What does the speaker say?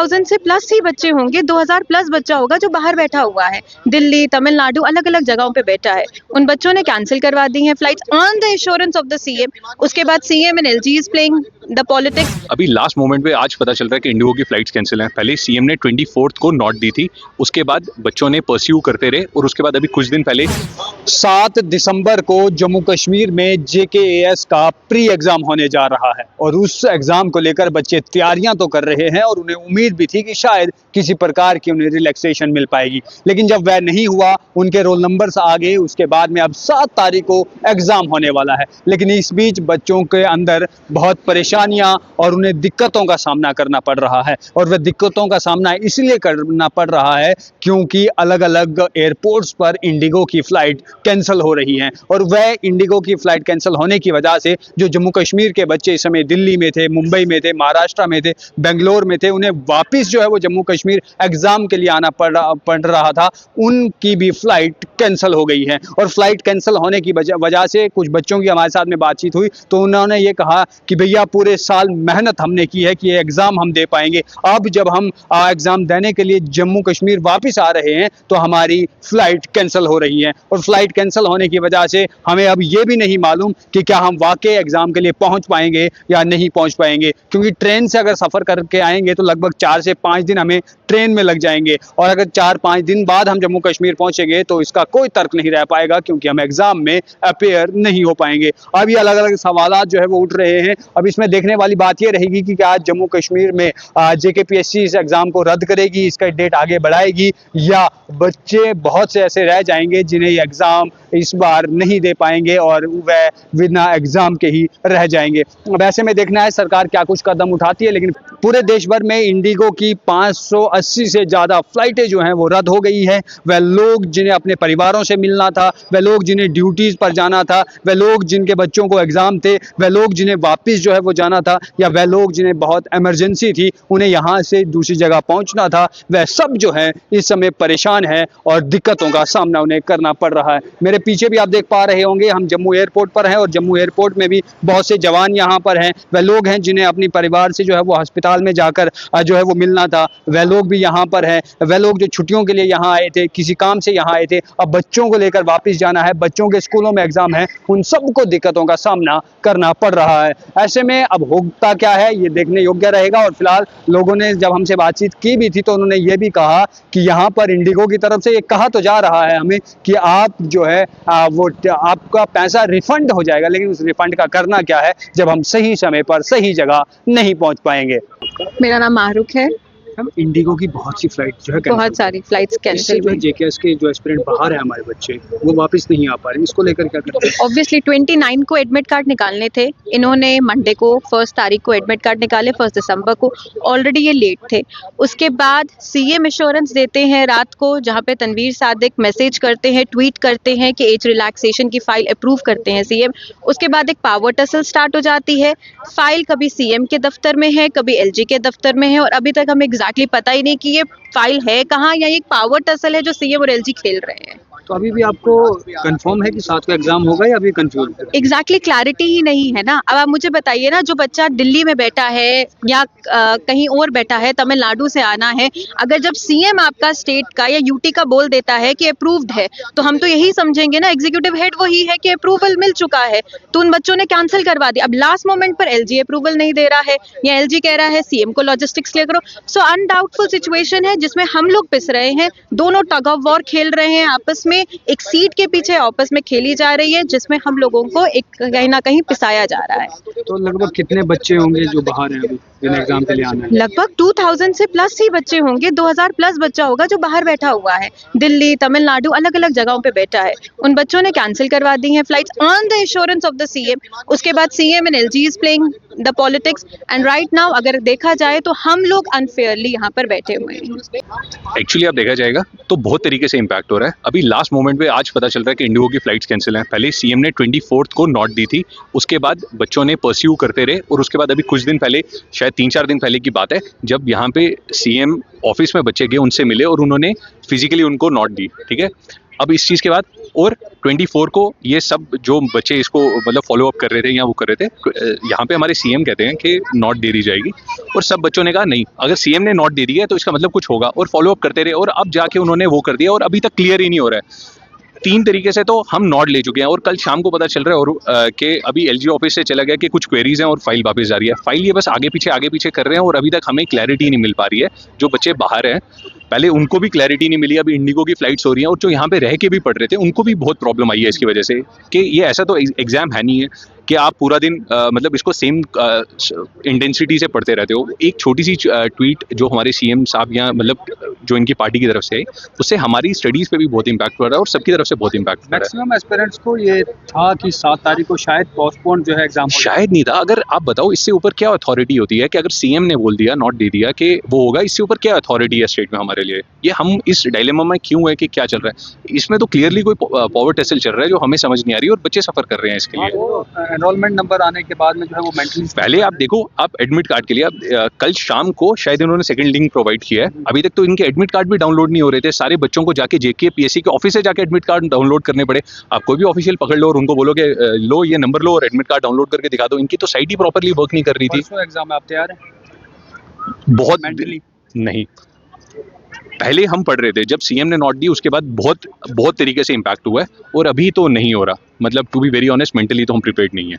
2000 से प्लस ही बच्चे होंगे, 2000 प्लस बच्चा होगा जो बाहर बैठा हुआ है, दिल्ली, तमिलनाडु, अलग अलग जगहों पे बैठा है। उन बच्चों ने कैंसिल करवा दी हैं flights on the assurance of the CM. उसके बाद CM and LG is playing the politics. अभी लास्ट मोमेंट पे आज पता चल रहा है कि इंडिगो की फ्लाइट्स कैंसिल हैं। पहले सीएम ने 24 को नोट दी थी, उसके बाद बच्चों ने परस्यू करते रहे और उसके बाद अभी कुछ दिन पहले 7 दिसंबर को जम्मू कश्मीर में जेकेएएस का प्री एग्जाम होने जा रहा है और उस एग्जाम को लेकर बच्चे तैयारियां तो कर रहे हैं और उन्हें उम्मीद भी थी कि शायद किसी प्रकार की उन्हें रिलैक्सेशन मिल पाएगी, लेकिन जब वह नहीं हुआ, उनके रोल नंबर्स आ गए, उसके बाद में अब 7 तारीख को एग्जाम होने वाला है। लेकिन इस बीच बच्चों के अंदर बहुत परेशानियां और उन्हें दिक्कतों का सामना करना पड़ रहा है और वह दिक्कतों का सामना इसलिए करना पड़ रहा है क्योंकि अलग अलग एयरपोर्ट्स पर इंडिगो की फ्लाइट कैंसिल हो रही हैं और वह इंडिगो की फ्लाइट कैंसिल होने की वजह से जो जम्मू कश्मीर के बच्चे इस समय दिल्ली में थे, मुंबई में थे, महाराष्ट्र में थे, बेंगलोर में थे, उन्हें वापस जो है वो जम्मू कश्मीर एग्जाम के लिए आना पड़ रहा था, उनकी भी फ्लाइट कैंसिल हो गई है। और फ्लाइट कैंसिल होने की वजह से कुछ बच्चों की हमारे साथ में बातचीत हुई तो उन्होंने ये कहा कि भैया पूरे साल मेहनत हमने की है कि ये एग्जाम हम दे पाएंगे, अब जब हम एग्जाम देने के लिए जम्मू कश्मीर वापस आ रहे हैं तो हमारी फ्लाइट कैंसिल हो रही है और फ्लाइट कैंसिल होने की वजह से हमें अब ये भी नहीं मालूम कि क्या हम वाकई एग्जाम के लिए पहुंच पाएंगे या नहीं पहुंच पाएंगे, क्योंकि ट्रेन से अगर सफर करके आएंगे तो लगभग 4 से 5 दिन हमें ट्रेन में लग जाएंगे और अगर 4-5 दिन बाद हम जम्मू कश्मीर पहुंचेंगे तो इसका कोई तर्क नहीं रह पाएगा क्योंकि हम एग्जाम में अपेयर नहीं हो पाएंगे। अब ये अलग अलग सवालात जो है वो उठ रहे हैं। अब इसमें देखने वाली बात ये रहेगी कि क्या जम्मू कश्मीर में जेकेपीएससी इस एग्जाम को रद्द करेगी, इसका डेट आगे बढ़ाएगी, या बच्चे बहुत से ऐसे रह जाएंगे जिन्हें ये एग्जाम इस बार नहीं दे पाएंगे और वह बिना एग्जाम के ही रह जाएंगे। अब ऐसे में देखना है सरकार क्या कुछ कदम उठाती है, लेकिन पूरे देश भर में इंडिगो की 580 से ज़्यादा फ्लाइटें जो हैं वो रद्द हो गई हैं। वह लोग जिन्हें अपने परिवारों से मिलना था, वह लोग जिन्हें ड्यूटीज़ पर जाना था, वह लोग जिनके बच्चों को एग्ज़ाम थे, वह लोग जिन्हें वापस जो है वो जाना था, या वह लोग जिन्हें बहुत इमरजेंसी थी, उन्हें यहाँ से दूसरी जगह पहुँचना था, वह सब जो है इस समय परेशान है और दिक्कतों का सामना उन्हें करना पड़ रहा है। मेरे पीछे भी आप देख पा रहे होंगे हम जम्मू एयरपोर्ट पर हैं और जम्मू एयरपोर्ट में भी बहुत से जवान यहाँ पर हैं। वह लोग हैं जिन्हें अपनी परिवार से जो है वो अस्पताल में जाकर जो है वो मिलना था, वह लोग भी यहाँ पर हैं। वह लोग जो छुट्टियों के लिए यहाँ आए थे, किसी काम से यहाँ आए थे, अब बच्चों को लेकर वापस जाना है, बच्चों के स्कूलों में एग्जाम है, उन सबको दिक्कतों का सामना करना पड़ रहा है। ऐसे में अब होता क्या है ये देखने योग्य रहेगा। और फिलहाल लोगों ने जब हमसे बातचीत की भी थी तो उन्होंने ये भी कहा कि यहाँ पर इंडिगो की तरफ से ये कहा तो जा रहा है हमें कि आप जो है वो आपका पैसा रिफंड हो जाएगा, लेकिन उस रिफंड का करना क्या है जब हम सही समय पर सही जगह नहीं पहुंच पाएंगे। मेरा नाम माहरूख है। हम इंडिगो की बहुत सी फ्लाइट जो है बहुत सारी फ्लाइट्स कैंसिल हुई। जेकेएस के जो एस्पिरेंट बाहर है हमारे बच्चे, वो वापस नहीं आ पा रहे, इसको लेकर क्या करते हैं? ऑब्वियसली 29 को एडमिट कार्ड निकालने थे, इन्होंने मंडे को 1 तारीख को एडमिट कार्ड निकाले, 1 दिसंबर को। ऑलरेडी ये लेट थे। उसके बाद सीएम एश्योरेंस देते हैं रात को, जहाँ पे तनवीर सादिक मैसेज करते हैं, ट्वीट करते हैं कि एज रिलैक्सेशन की फाइल अप्रूव करते हैं सीएम। उसके बाद एक पावर टसल स्टार्ट हो जाती है। फाइल कभी सीएम के दफ्तर में है, कभी एलजी के दफ्तर में है और अभी तक हमें एग्जैक्टली पता ही नहीं कि ये फाइल है कहाँ या ये पावर टसल है जो सीएम और एलजी खेल रहे हैं। तो अभी भी आपको कंफर्म है कि 7 को एग्जाम होगा या अभी कंफ्यूज है? एग्जैक्टली क्लैरिटी ही नहीं है ना। अब आप मुझे बताइए ना, जो बच्चा दिल्ली में बैठा है या कहीं और बैठा है, तमिलनाडु से आना है, अगर जब सीएम आपका स्टेट का या यूटी का बोल देता है कि अप्रूव्ड है तो हम तो यही समझेंगे ना, एग्जीक्यूटिव हेड वही है कि अप्रूवल मिल चुका है, तो उन बच्चों ने कैंसिल करवा दिया। अब लास्ट मोमेंट पर एलजी अप्रूवल नहीं दे रहा है या एलजी कह रहा है सीएम को लॉजिस्टिक्स क्लियर करो। सो अनडाउटफुल सिचुएशन है जिसमें हम लोग पिस रहे हैं, दोनों टग ऑफ वॉर खेल रहे हैं आपस में, एक सीट के पीछे आपस में खेली जा रही है जिसमें हम लोगों को एक कहीं ना कहीं पिसाया जा रहा है। तो लगभग कितने बच्चे होंगे जो बाहर हैं अभी जिन्हें एग्जाम के लिए आना है? लगभग 2000 से प्लस ही बच्चे होंगे, 2000 प्लस बच्चा होगा जो बाहर बैठा हुआ है, दिल्ली, तमिलनाडु, अलग अलग जगहों पे बैठा है। उन बच्चों ने कैंसिल करवा दी हैं flights on the assurance of the CM. उसके बाद CM and LG is playing the politics and right now अगर देखा जाए तो हम लोग अनफेयरली यहाँ पर बैठे हुए हैं। एक्चुअली अब देखा जाएगा तो बहुत तरीके से इम्पैक्ट हो रहा है। अभी लास्ट मोमेंट पे आज पता चल रहा है कि इंडिगो की फ्लाइट्स कैंसिल हैं। पहले सीएम ने 24 को नोट दी थी, उसके बाद बच्चों ने परस्यू करते रहे और उसके बाद अभी कुछ दिन पहले, शायद 3-4 दिन पहले की बात है, जब यहाँ पे सीएम ऑफिस में बच्चे गए, उनसे मिले और उन्होंने फिजिकली उनको नॉट दी, ठीक है। अब इस चीज़ के बाद और 24 को ये सब जो बच्चे इसको मतलब फॉलो अप कर रहे थे या वो कर रहे थे, यहाँ पे हमारे सीएम कहते हैं कि नॉट दे दी जाएगी, और सब बच्चों ने कहा नहीं, अगर सीएम ने नॉट दे दी है तो इसका मतलब कुछ होगा, और फॉलो अप करते रहे, और अब जाके उन्होंने वो कर दिया, और अभी तक क्लियर ही नहीं हो रहा है। 3 तरीके से तो हम नॉट ले चुके हैं, और कल शाम को पता चल रहा है और कि अभी एलजी ऑफिस से चला गया कि कुछ क्वेरीज हैं और फाइल वापस जा रही है। फाइल ये बस आगे पीछे कर रहे हैं, और अभी तक हमें क्लैरिटी नहीं मिल पा रही है। जो बच्चे बाहर हैं पहले उनको भी क्लैरिटी नहीं मिली, अभी इंडिगो की फ्लाइट्स हो रही हैं, और जो यहाँ पे रह के भी पढ़ रहे थे उनको भी बहुत प्रॉब्लम आई है इसकी वजह से, कि ये ऐसा तो एग्जाम है नहीं है कि आप पूरा दिन मतलब इसको सेम इंटेंसिटी से पढ़ते रहते हो। एक छोटी सी ट्वीट जो हमारे सीएम साहब या मतलब जो इनकी पार्टी की तरफ से आई, उससे हमारी स्टडीज़ पे भी बहुत इम्पैक्ट पड़ रहा है, और सबकी तरफ से बहुत इम्पैक्ट पड़ रहा है। मैक्सिमम एस्पिरेंट्स को ये था कि 7 तारीख को शायद पोस्टपोन जो है एग्जाम शायद नहीं था। अगर आप बताओ इससे ऊपर क्या अथॉरिटी होती है कि अगर सीएम ने बोल दिया, नॉट दे दिया कि वो होगा, इससे ऊपर क्या अथॉरिटी है स्टेट में हमारे लिए? ये हम इस डायलेमा में क्यों है कि क्या चल रहा है? इसमें तो क्लियरली कोई पावर टेसल चल रहा है जो हमें समझ नहीं आ रही, और बच्चे सफर कर रहे हैं इसके लिए। एनरोलमेंट नंबर आने के बाद में जो है वो मेंटली पहले आप देखो, आप एडमिट कार्ड के लिए कल शाम को शायद इन्होंने सेकंड लिंक प्रोवाइड किया है, अभी तक तो इनके एडमिट कार्ड भी डाउनलोड नहीं हो रहे थे। सारे बच्चों को जाके जेके पीएससी के ऑफिस से जाके एडमिट कार्ड डाउनलोड करने पड़े। आप कोई भी ऑफिशियल पकड़ लो और उनको बोलो कि लो ये नंबर लो और एडमिट कार्ड डाउनलोड करके दिखा दो। इनकी तो साइट ही प्रॉपर्ली वर्क नहीं कर रही थी। परसों एग्जाम आप तैयार हैं बहुत मेंटली? नहीं, पहले हम पढ़ रहे थे, जब सीएम ने नोट दी उसके बाद बहुत तरीके से इम्पैक्ट हुआ है, और अभी तो नहीं हो रहा। मतलब to be very honest, mentally तो हम प्रिपेयर्ड नहीं है।